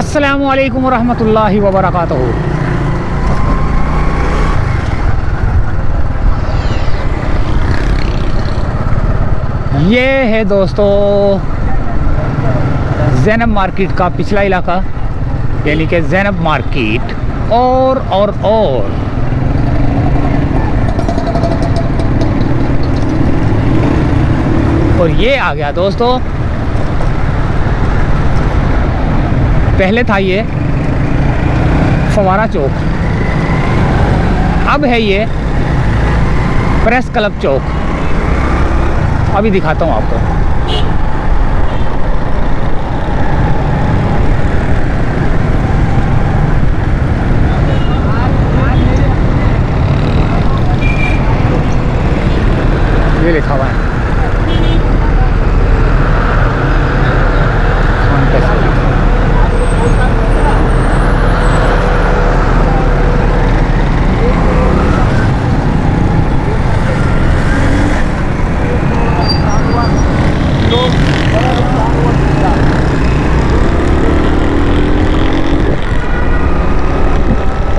अस्सलामु अलैकुम वरहमतुल्लाहि वबरकातुहू। ये है दोस्तों ज़ैनब मार्केट का पिछला इलाका, यानी कि ज़ैनब मार्केट। और ये आ गया दोस्तों, पहले था ये फवारा चौक, अब है ये प्रेस क्लब चौक। अभी दिखाता हूँ आपको। ये लिखा हुआ है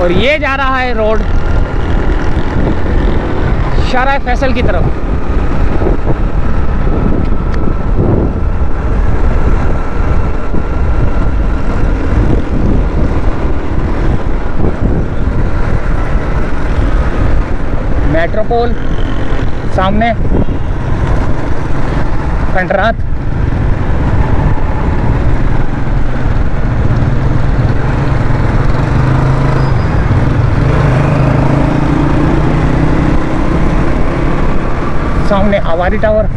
और ये जा रहा है रोड शारा फैसल की तरफ। मेट्रोपोल सामने, खंडरात, सामने आवारी टावर।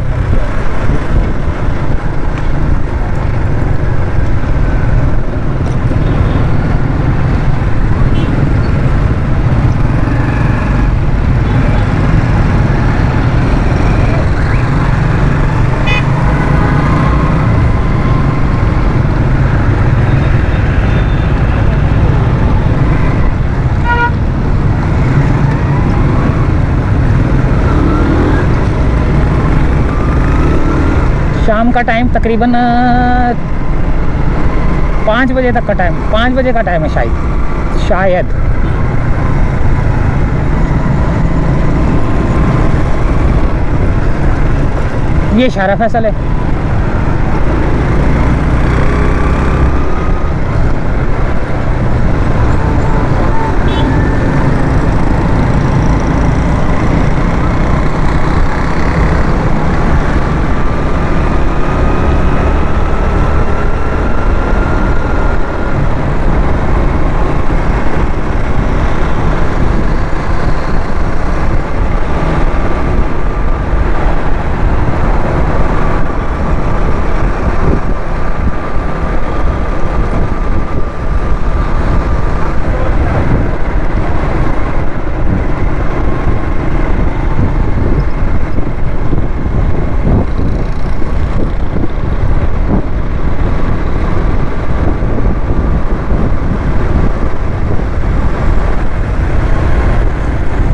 शाम का टाइम तकरीबन 5 बजे तक का टाइम, 5 बजे का टाइम है शायद। ये शारा फैसल है।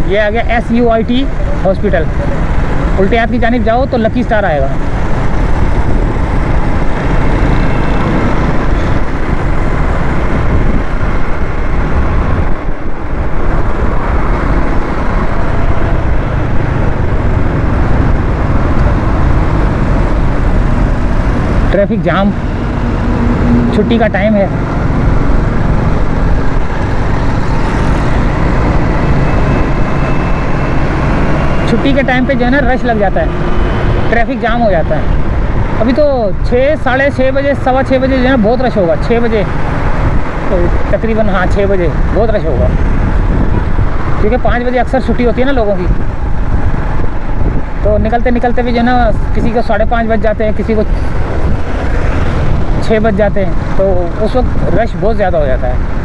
ये आ गया SUIT हॉस्पिटल। उल्टे हाथ की जानिब जाओ तो लकी स्टार आएगा। ट्रैफिक जाम, छुट्टी का टाइम है। छुट्टी के टाइम पे जो है ना रश लग जाता है, ट्रैफिक जाम हो जाता है। अभी तो 6, साढ़े 6 बजे, सवा 6 बजे जो है ना बहुत रश होगा। 6 बजे तो तकरीबन, हाँ 6 बजे बहुत रश होगा, क्योंकि 5 बजे अक्सर छुट्टी होती है ना लोगों की। तो निकलते निकलते भी जो है ना किसी को 5:30 बज जाते हैं, किसी को 6 बज जाते हैं, तो उस वक्त रश बहुत ज़्यादा हो जाता है।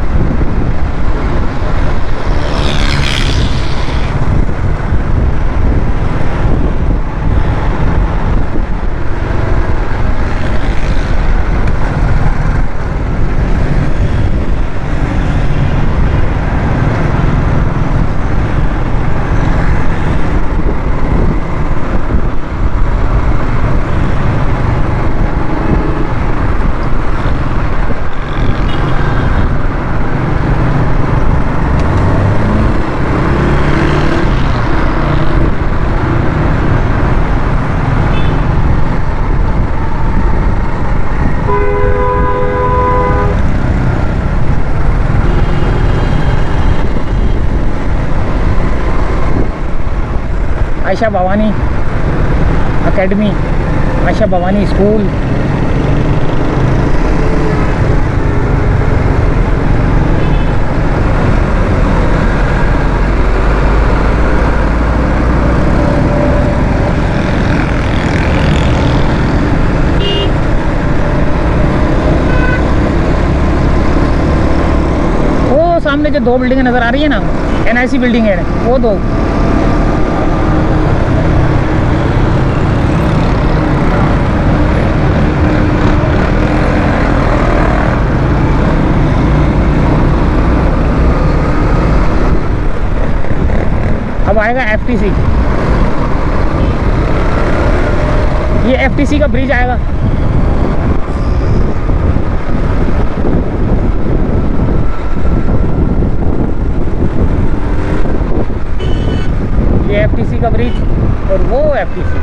Ayesha Bhavani academy, Ayesha Bhavani school. सामने जो 2 बिल्डिंगें नज़र आ रही है ना, NIC बिल्डिंग है वो 2। अब आएगा FTC, ये FTC का ब्रिज आएगा। FTC का ब्रिज और वो FTC।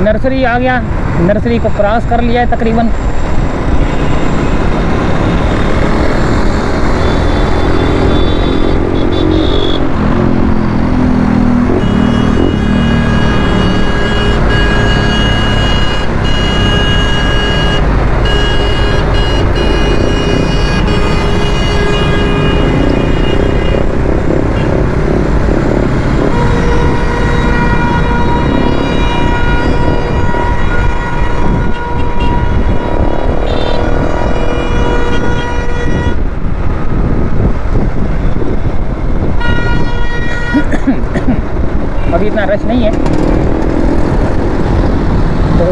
नर्सरी आ गया, नर्सरी को क्रॉस कर लिया है तकरीबन। अभी इतना रश नहीं है तो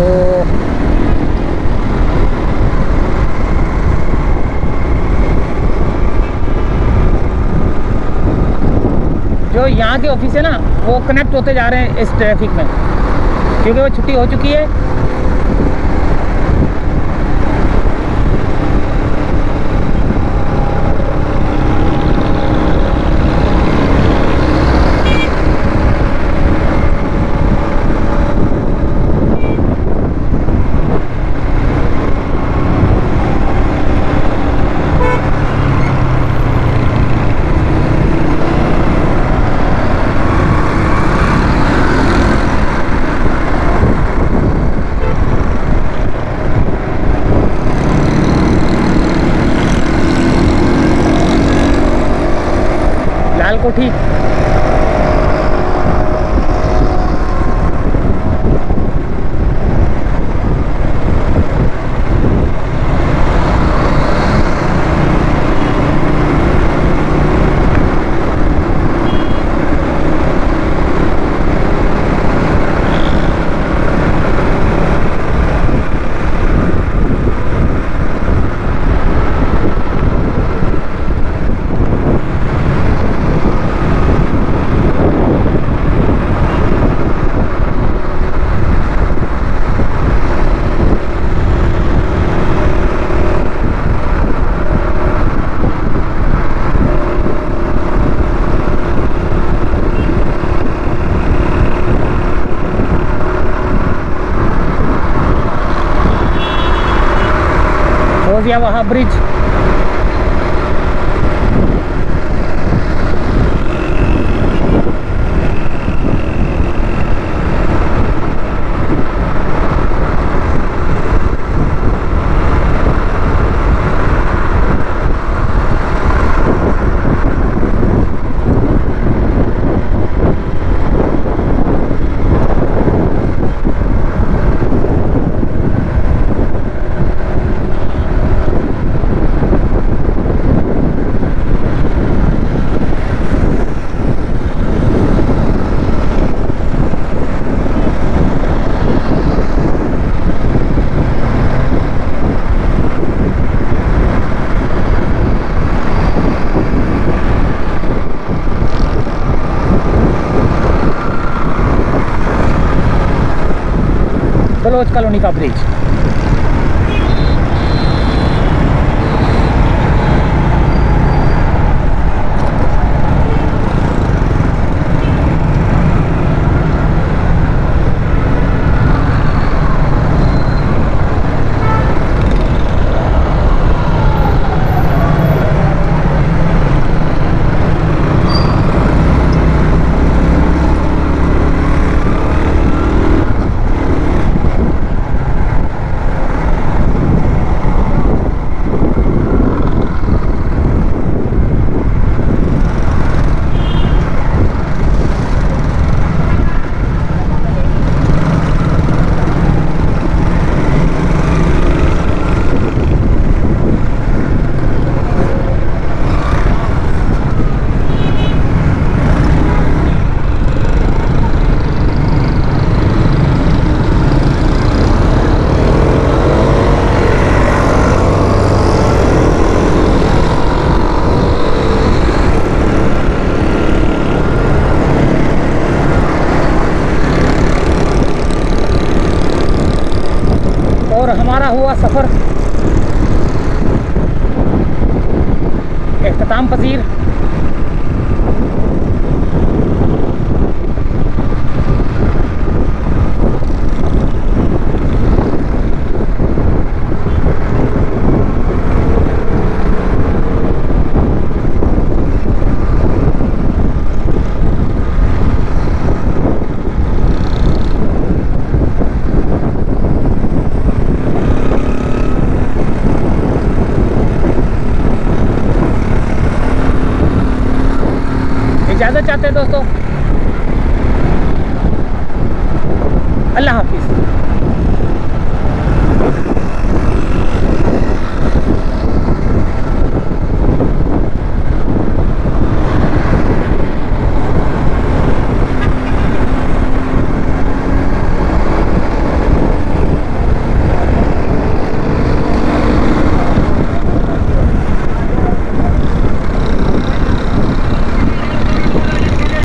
जो यहाँ के ऑफिस है ना वो कनेक्ट होते जा रहे हैं इस ट्रैफिक में, क्योंकि वो छुट्टी हो चुकी है। कोठी किया वहाँ ब्रिज। बलोच कॉलोनी का ब्रिज। और हमारा हुआ सफ़र इख्तिताम पजीर। इजाज़त चाहते हैं दोस्तों। अल्लाह हाफ़िज़।